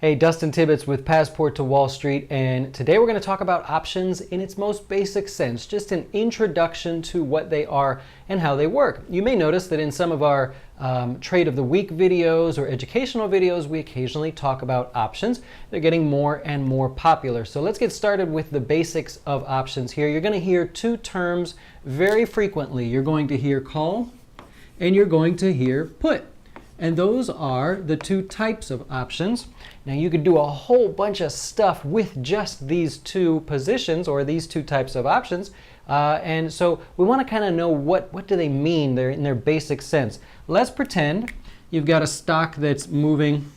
Hey, Dustin Tibbetts with Passport to Wall Street, and today we're going to talk about options in its most basic sense, just an introduction to what they are and how they work. You may notice that in some of our Trade of the Week videos or educational videos, we occasionally talk about options. They're getting more and more popular. So let's get started with the basics of options here. You're going to hear two terms very frequently. You're going to hear call and you're going to hear put. And those are the two types of options. Now you could do a whole bunch of stuff with just these two positions or these two types of options. And so we want to kind of know what do they mean in their basic sense. Let's pretend you've got a stock that's moving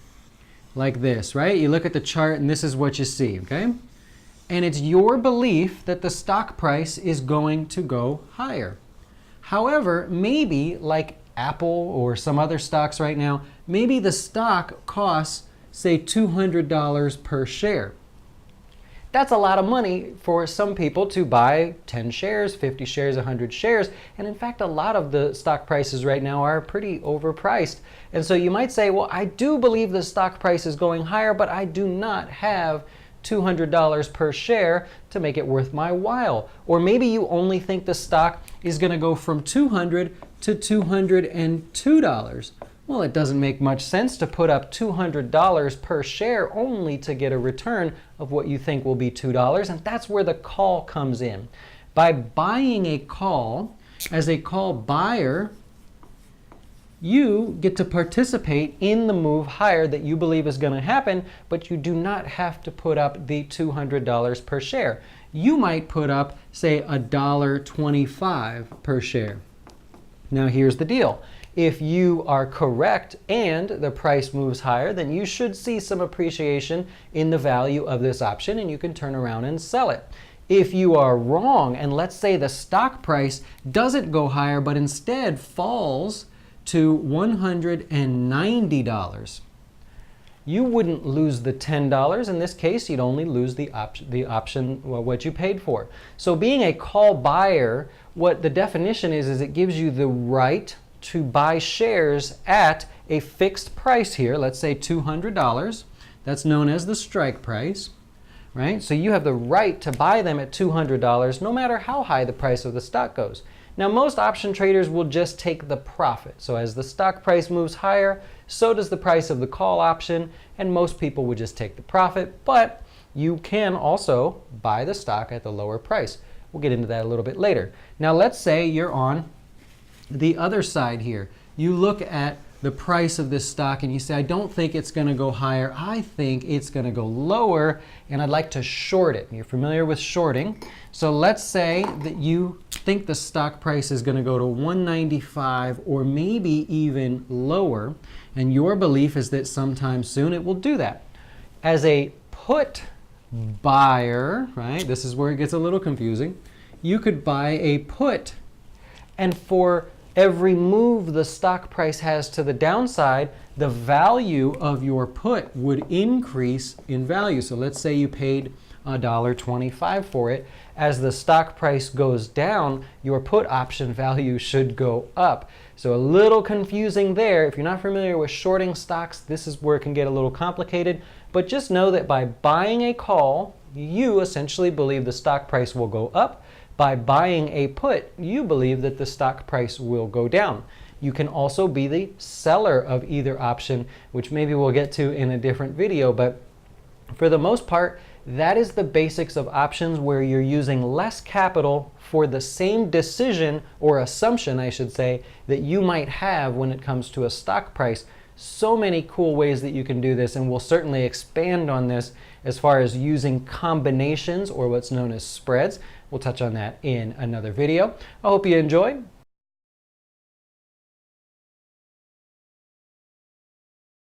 like this, right? You look at the chart and this is what you see, okay? And it's your belief that the stock price is going to go higher. However, maybe like Apple or some other stocks right now, maybe the stock costs, say, $200 per share. That's a lot of money for some people to buy 10 shares, 50 shares, 100 shares. And in fact, a lot of the stock prices right now are pretty overpriced. And so you might say, well, I do believe the stock price is going higher, but I do not have $200 per share to make it worth my while. Or maybe you only think the stock is going to go from $200 to $202. Well, it doesn't make much sense to put up $200 per share only to get a return of what you think will be $2, and that's where the call comes in. By buying a call, as a call buyer, you get to participate in the move higher that you believe is going to happen, but you do not have to put up the $200 per share. You might put up, say, $1.25 per share. Now here's the deal. If you are correct and the price moves higher, then you should see some appreciation in the value of this option and you can turn around and sell it. If you are wrong, and let's say the stock price doesn't go higher but instead falls to $190, you wouldn't lose the $10. In this case, you'd only lose the option, well, what you paid for. So being a call buyer, what the definition is it gives you the right to buy shares at a fixed price here, let's say $200. That's known as the strike price, right? So you have the right to buy them at $200 no matter how high the price of the stock goes. Now most option traders will just take the profit. So as the stock price moves higher, so does the price of the call option, and most people would just take the profit, but you can also buy the stock at the lower price. We'll get into that a little bit later. Now let's say you're on the other side here. You look at the price of this stock and you say, I don't think it's going to go higher. I think it's going to go lower and I'd like to short it. You're familiar with shorting. So let's say that you think the stock price is going to go to $195 or maybe even lower, and your belief is that sometime soon it will do that. As a put buyer, right, this is where it gets a little confusing, you could buy a put, and for every move the stock price has to the downside, the value of your put would increase in value. So let's say you paid $1.25 for it. As the stock price goes down, your put option value should go up. So a little confusing there. If you're not familiar with shorting stocks, this is where it can get a little complicated. But just know that by buying a call, you essentially believe the stock price will go up. By buying a put, you believe that the stock price will go down. You can also be the seller of either option, which maybe we'll get to in a different video, but for the most part, that is the basics of options, where you're using less capital for the same decision or assumption, I should say, that you might have when it comes to a stock price. So many cool ways that you can do this, and we'll certainly expand on this as far as using combinations or what's known as spreads. We'll touch on that in another video. I hope you enjoy.